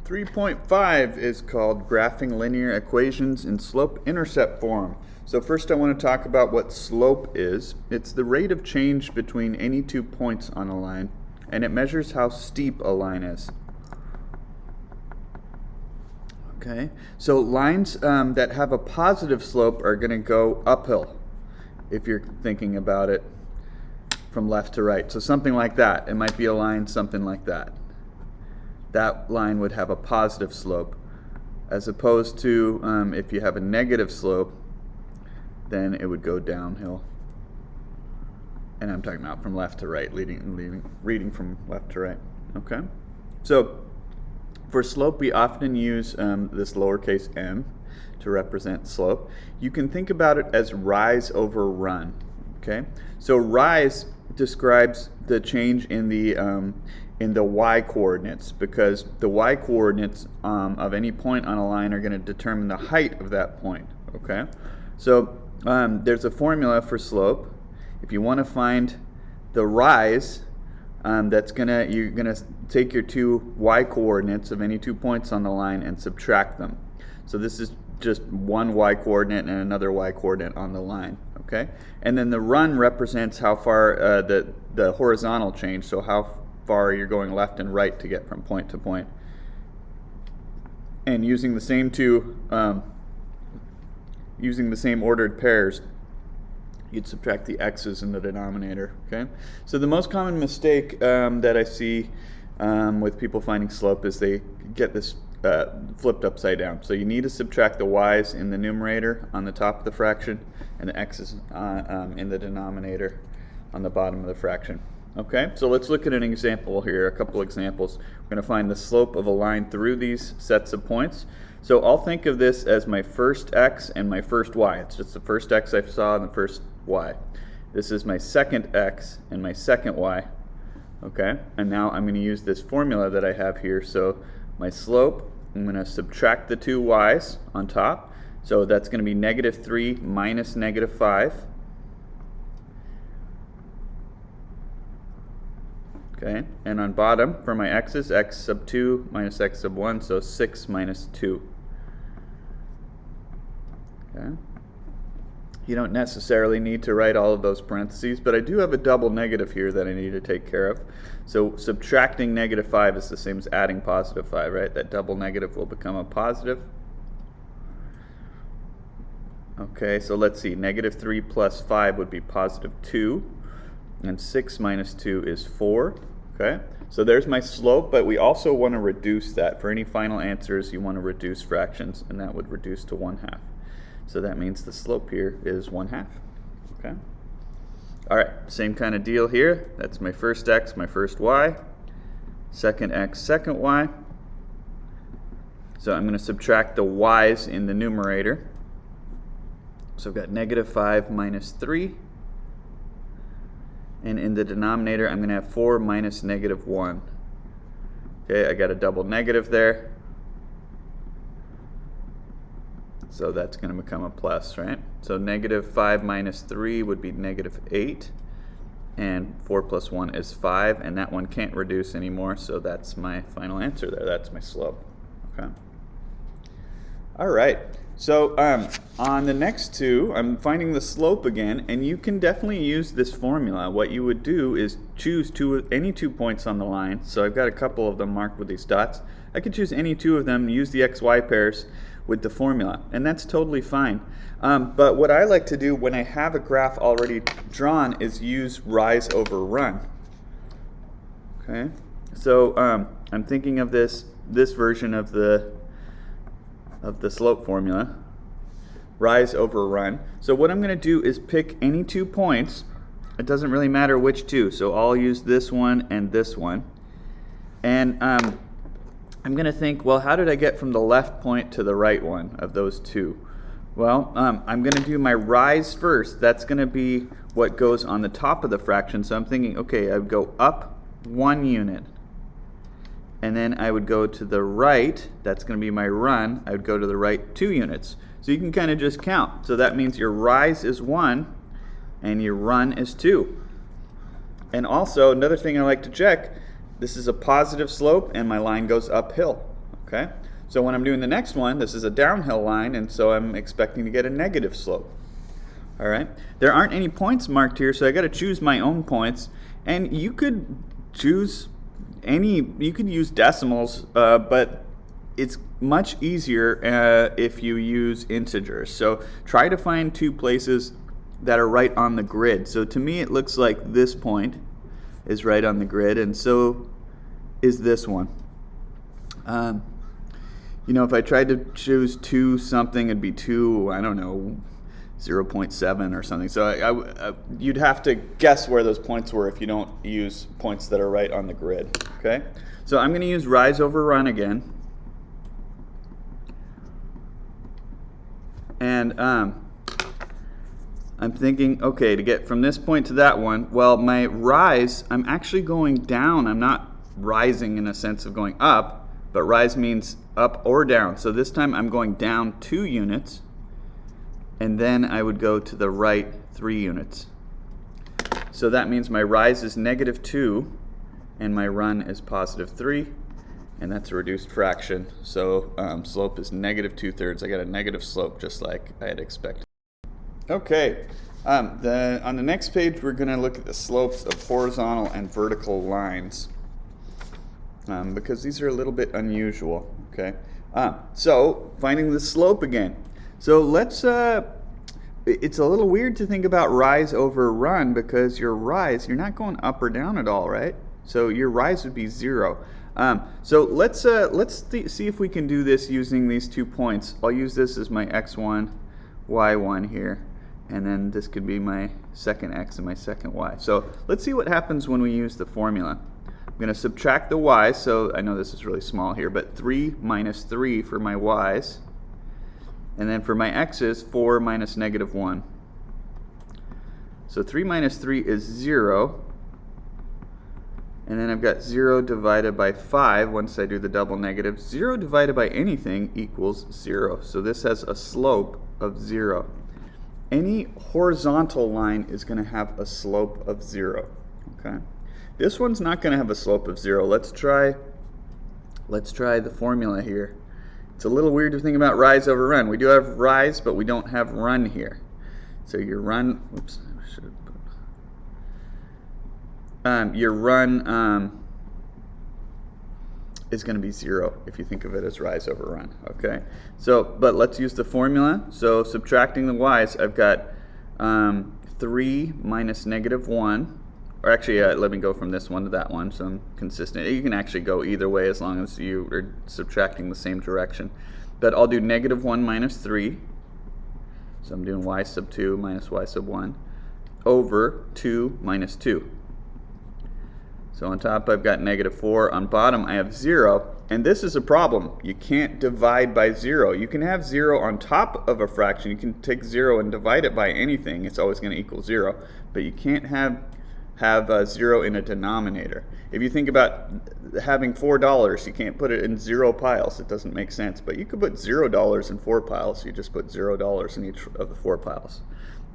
3.5 is called graphing linear equations in slope-intercept form. So first I want to talk about what slope is. It's the rate of change between any 2 points on a line, and it measures how steep a line is. Okay, so lines that have a positive slope are going to go uphill, if you're thinking about it from left to right. So something like that. It might be a line something like that. That line would have a positive slope, as opposed to if you have a negative slope, then it would go downhill. And I'm talking about from left to right, reading from left to right. Okay, so for slope we often use this lowercase m to represent slope. You can think about it as rise over run. Okay, so rise describes the change in the y coordinates, because the y coordinates of any point on a line are going to determine the height of that point. Okay, so there's a formula for slope. If you want to find the rise, you're gonna take your two y coordinates of any 2 points on the line and subtract them. So this is just one y coordinate and another y coordinate on the line. Okay, and then the run represents how far the horizontal change, so how far you're going left and right to get from point to point. And using the same ordered pairs, you'd subtract the x's in the denominator. Okay, so the most common mistake that I see with people finding slope is they get this flipped upside down. So you need to subtract the y's in the numerator on the top of the fraction and the x's in the denominator on the bottom of the fraction. Okay, so let's look at an example here, a couple examples. We're going to find the slope of a line through these sets of points. So I'll think of this as my first x and my first y. It's just the first x I saw and the first y. This is my second x and my second y. Okay, and now I'm going to use this formula that I have here. So my slope, I'm going to subtract the two y's on top. So that's going to be -3 minus -5. Okay, and on bottom for my x's, x sub 2 minus x sub 1, so 6 minus 2. Okay. You don't necessarily need to write all of those parentheses, but I do have a double negative here that I need to take care of. So subtracting -5 is the same as adding +5, right? That double negative will become a positive. Okay, so let's see, -3 plus 5 would be +2, and 6 minus 2 is 4. Okay, so there's my slope, but we also want to reduce that. For any final answers, you want to reduce fractions, and that would reduce to 1/2. So that means the slope here is 1/2. Okay. All right, same kind of deal here. That's my first x, my first y, second x, second y. So I'm going to subtract the y's in the numerator. So I've got -5 minus 3. And in the denominator, I'm going to have 4 minus -1. Okay, I got a double negative there. So that's going to become a plus, right? So -5 minus 3 would be -8. And 4 plus 1 is 5. And that one can't reduce anymore, so that's my final answer there. That's my slope. Okay. All right. So on the next two, I'm finding the slope again, and you can definitely use this formula. What you would do is choose any 2 points on the line. So I've got a couple of them marked with these dots. I could choose any 2 of them, use the xy pairs with the formula, and that's totally fine. But what I like to do when I have a graph already drawn is use rise over run. Okay, so I'm thinking of this version of the slope formula, rise over run. So what I'm going to do is pick any 2 points. It doesn't really matter which 2, so I'll use this one and this one. And I'm going to think, well, how did I get from the left point to the right one of those 2? Well, I'm going to do my rise first. That's going to be what goes on the top of the fraction. So I'm thinking, okay, I would go up 1 unit. And then I would go to the right, that's going to be my run, I would go to the right 2 units. So you can kind of just count. So that means your rise is 1 and your run is 2. And also, another thing I like to check, this is a positive slope and my line goes uphill. Okay? So when I'm doing the next one, this is a downhill line, and so I'm expecting to get a negative slope. All right? There aren't any points marked here, so I got to choose my own points. And you could choose you could use decimals, but it's much easier if you use integers. So try to find two places that are right on the grid. So to me, it looks like this point is right on the grid, and so is this one. You know, if I tried to choose 2 something, it'd be 2, I don't know, 0.7 or something. So you'd have to guess where those points were if you don't use points that are right on the grid. Okay? So I'm going to use rise over run again. And I'm thinking, okay, to get from this point to that one, well, my rise, I'm actually going down. I'm not rising in a sense of going up, but rise means up or down. So this time I'm going down 2 units, and then I would go to the right 3 units. So that means my rise is -2, and my run is +3, and that's a reduced fraction. So slope is -2/3. I got a negative slope just like I had expected. Okay, on the next page we're going to look at the slopes of horizontal and vertical lines, because these are a little bit unusual. Okay, so finding the slope again. So let's, it's a little weird to think about rise over run, because your rise, you're not going up or down at all, right? So your rise would be 0. So let's see if we can do this using these 2 points. I'll use this as my x1, y1 here, and then this could be my second x and my second y. So let's see what happens when we use the formula. I'm going to subtract the y's, so I know this is really small here, but 3 minus 3 for my y's. And then for my x's, 4 minus -1. So 3 minus 3 is 0. And then I've got 0 divided by 5 once I do the double negative. 0 divided by anything equals 0. So this has a slope of 0. Any horizontal line is going to have a slope of 0. Okay? This one's not going to have a slope of 0. Let's try the formula here. It's a little weird to think about rise over run. We do have rise, but we don't have run here. So your run, whoops, I should have put, your run is going to be 0 if you think of it as rise over run. Okay. So, but let's use the formula. So subtracting the y's, I've got 3 minus -1. Or actually, let me go from this one to that one, so I'm consistent. You can actually go either way as long as you are subtracting the same direction. But I'll do -1 minus 3. So I'm doing y sub 2 minus y sub 1 over 2 minus 2. So on top I've got -4. On bottom I have 0. And this is a problem. You can't divide by 0. You can have 0 on top of a fraction. You can take 0 and divide it by anything. It's always going to equal 0. But you can't have 0 in a denominator. If you think about having $4, you can't put it in 0 piles. It doesn't make sense. But you could put $0 in 4 piles. You just put $0 in each of the 4 piles.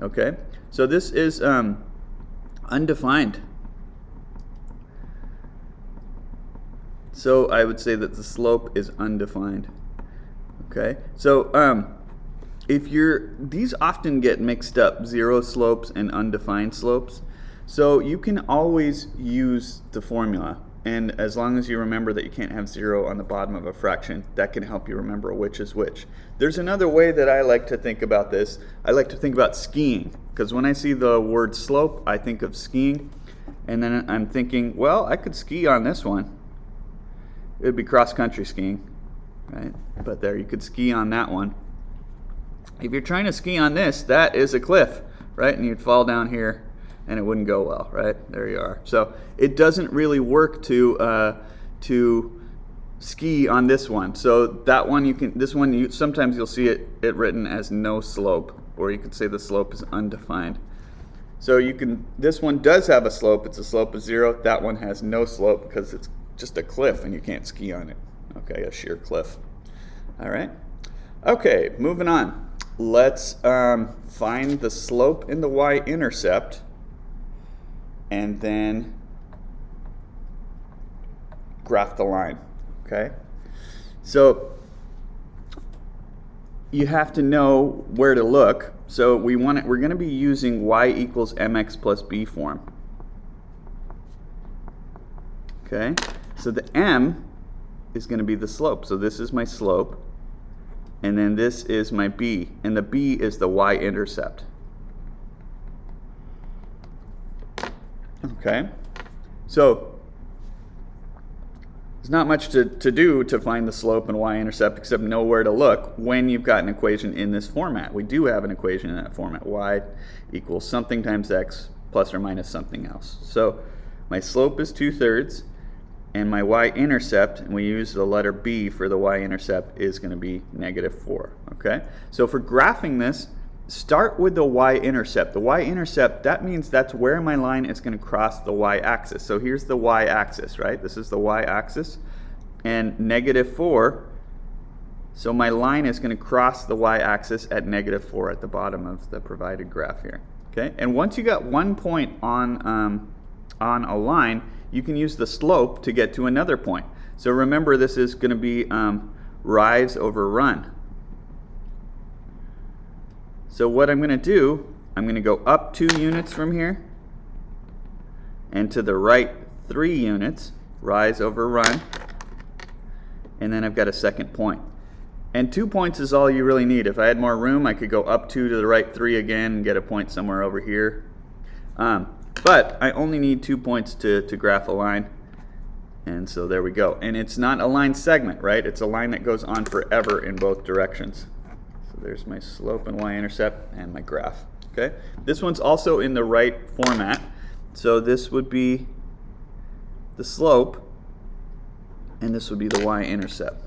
Okay? So this is undefined. So I would say that the slope is undefined. Okay? So these often get mixed up, 0 slopes and undefined slopes. So you can always use the formula, and as long as you remember that you can't have 0 on the bottom of a fraction, that can help you remember which is which. There's another way that I like to think about this. I like to think about skiing, because when I see the word slope, I think of skiing, and then I'm thinking, well, I could ski on this one. It would be cross-country skiing, right? But there, you could ski on that one. If you're trying to ski on this, that is a cliff, right? And you'd fall down here, and it wouldn't go well, right? There you are. So it doesn't really work to ski on this one. So that one sometimes you'll see it written as no slope, or you could say the slope is undefined. So this one does have a slope. It's a slope of 0. That one has no slope because it's just a cliff and you can't ski on it. Okay, a sheer cliff. All right. Okay, moving on. Let's find the slope in the y-intercept, and then graph the line. Okay? So you have to know where to look. So we're going to be using y equals mx plus b form. Okay, so the m is going to be the slope. So this is my slope, and then this is my b, and the b is the y-intercept. Okay, so there's not much to do to find the slope and y-intercept except know where to look when you've got an equation in this format. We do have an equation in that format. Y equals something times x plus or minus something else. So my slope is 2/3, and my y-intercept, and we use the letter b for the y-intercept, is going to be -4. Okay, so for graphing this, start with the y-intercept. The y-intercept, that means that's where my line is going to cross the y-axis. So here's the y-axis, right? This is the y-axis, and -4. So my line is going to cross the y-axis at -4 at the bottom of the provided graph here. Okay, and once you got one point on a line, you can use the slope to get to another point. So remember, this is going to be rise over run. So what I'm going to do, I'm going to go up 2 units from here, and to the right 3 units, rise over run, and then I've got a second point. And 2 points is all you really need. If I had more room, I could go up 2 to the right 3 again and get a point somewhere over here. But I only need 2 points to graph a line, and so there we go. And it's not a line segment, right? It's a line that goes on forever in both directions. So there's my slope and y-intercept and my graph. Okay, this one's also in the right format. So this would be the slope, and this would be the y-intercept.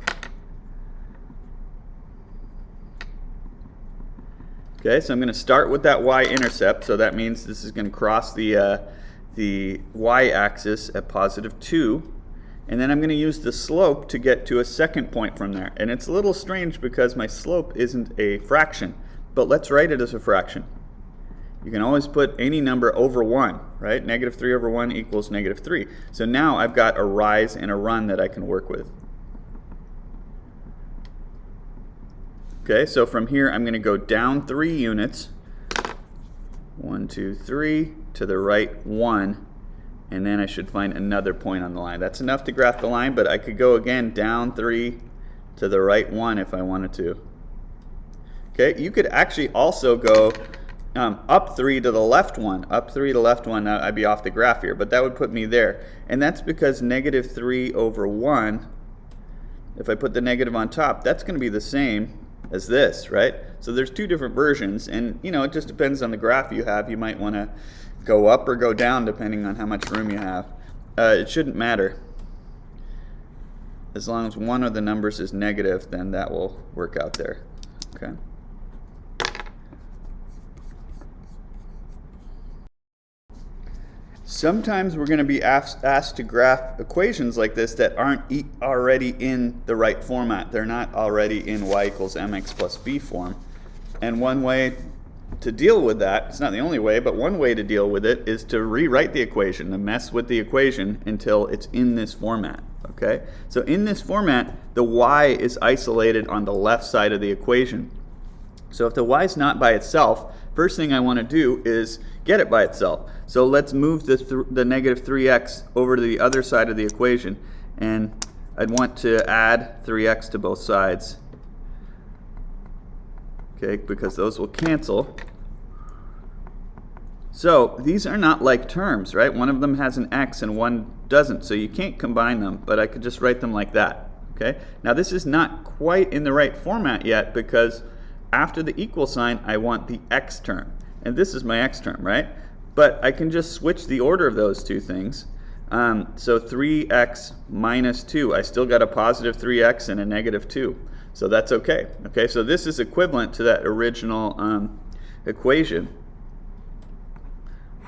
Okay, so I'm going to start with that y-intercept. So that means this is going to cross the y-axis at +2. And then I'm going to use the slope to get to a second point from there. And it's a little strange because my slope isn't a fraction. But let's write it as a fraction. You can always put any number over 1, right? -3 over 1 equals -3. So now I've got a rise and a run that I can work with. Okay, so from here I'm going to go down 3 units, 1, 2, 3, to the right 1, and then I should find another point on the line. That's enough to graph the line, but I could go again down 3 to the right 1 if I wanted to. Okay, you could actually also go up 3 to the left 1. Up 3 to the left 1, I'd be off the graph here, but that would put me there. And that's because -3 over 1, if I put the negative on top, that's going to be the same as this, right? So there's 2 different versions, and you know, it just depends on the graph you have. You might want to go up or go down depending on how much room you have. It shouldn't matter. As long as one of the numbers is negative, then that will work out there. Okay. Sometimes we're going to be asked to graph equations like this that aren't already in the right format. They're not already in y equals mx plus b form. And one way to deal with that, it's not the only way, but one way to deal with it is to rewrite the equation, to mess with the equation until it's in this format. Okay? So in this format, the y is isolated on the left side of the equation. So if the y is not by itself, first thing I want to do is get it by itself. So let's move the -3x over to the other side of the equation, and I'd want to add 3x to both sides. Okay, because those will cancel. So these are not like terms, right? One of them has an x and one doesn't, so you can't combine them, but I could just write them like that. Okay, now this is not quite in the right format yet because after the equal sign I want the x term, and this is my x term, right? But I can just switch the order of those two things. So 3x minus 2, I still got a positive 3x and a negative 2. So that's okay. Okay, so this is equivalent to that original equation.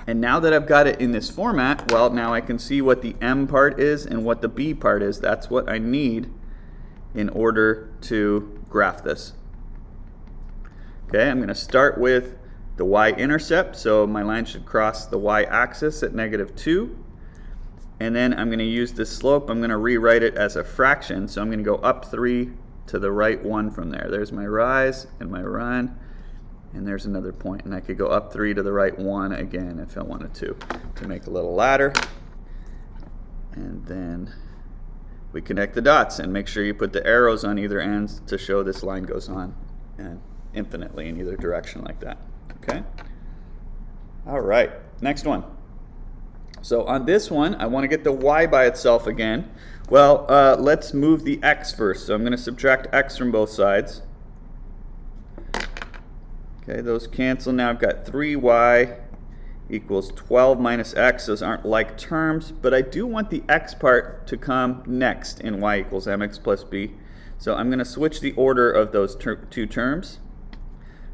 And now that I've got it in this format, well, now I can see what the m part is and what the b part is. That's what I need in order to graph this. Okay, I'm going to start with the y-intercept, so my line should cross the y-axis at -2. And then I'm going to use this slope. I'm going to rewrite it as a fraction. So I'm going to go up 3 to the right 1 from there. There's my rise and my run. And there's another point. And I could go up 3 to the right 1 again if I wanted to make a little ladder. And then we connect the dots, and make sure you put the arrows on either ends to show this line goes on infinitely in either direction like that. Okay? All right, next one. So on this one, I want to get the y by itself again. Well, let's move the x first. So I'm going to subtract x from both sides. Okay, those cancel. Now I've got 3y equals 12 minus x. Those aren't like terms, but I do want the x part to come next in y equals mx plus b. So I'm going to switch the order of those two terms.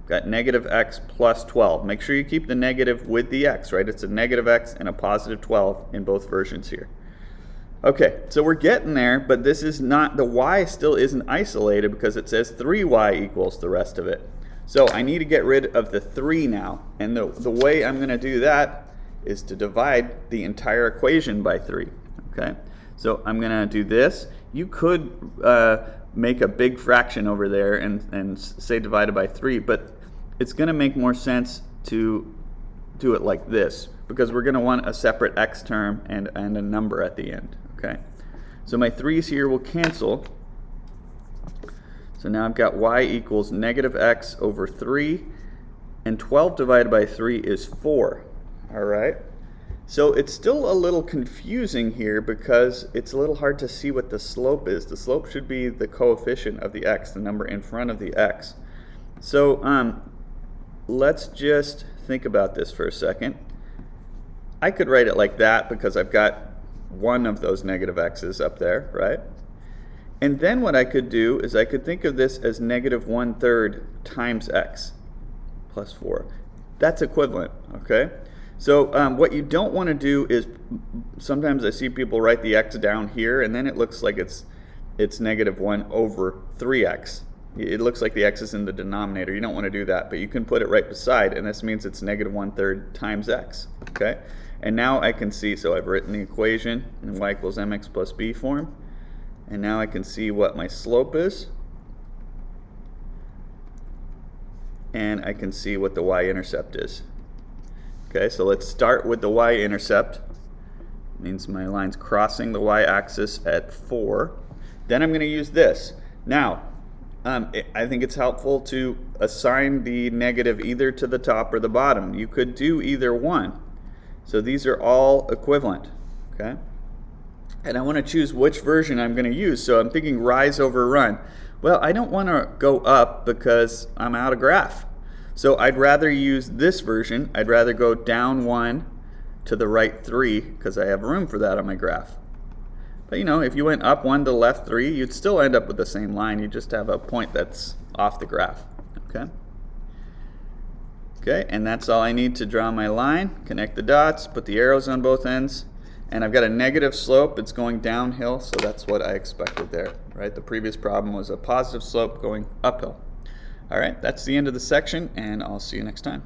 Got negative x plus 12. Make sure you keep the negative with the x, right? It's a negative x and a positive 12 in both versions here. Okay, so we're getting there, but this is not, the y still isn't isolated because it says 3y equals the rest of it. So I need to get rid of the 3 now. And the way I'm going to do that is to divide the entire equation by 3. Okay, so I'm going to do this. You could make a big fraction over there and say divided by 3, but it's going to make more sense to do it like this because we're going to want a separate x term and a number at the end. Okay, so my 3's here will cancel. So now I've got y equals negative x over 3, and 12 divided by 3 is 4. All right. So it's still a little confusing here because it's a little hard to see what the slope is. The slope should be the coefficient of the x, the number in front of the x. So let's just think about this for a second. I could write it like that because I've got one of those negative x's up there, right? And then what I could do is I could think of this as negative 1/3 times x plus 4. That's equivalent, okay? So what you don't want to do is, sometimes I see people write the x down here and then it looks like it's negative 1 over 3x. It looks like the x is in the denominator. You don't want to do that, but you can put it right beside, and this means it's negative 1/3 times x, okay? And now I can see, so I've written the equation in y equals mx plus b form, and now I can see what my slope is, and I can see what the y-intercept is. Okay, so let's start with the y-intercept. It means my line's crossing the y-axis at 4. Then I'm going to use this. Now, I think it's helpful to assign the negative either to the top or the bottom. You could do either one. So these are all equivalent. Okay? And I want to choose which version I'm going to use. So I'm thinking rise over run. Well, I don't want to go up because I'm out of graph. So I'd rather use this version. I'd rather go down 1 to the right 3 because I have room for that on my graph. But you know, if you went up 1 to the left 3, you'd still end up with the same line. You just have a point that's off the graph. Okay? Okay, and that's all I need to draw my line. Connect the dots, put the arrows on both ends. And I've got a negative slope. It's going downhill, so that's what I expected there. Right? The previous problem was a positive slope going uphill. All right, that's the end of the section, and I'll see you next time.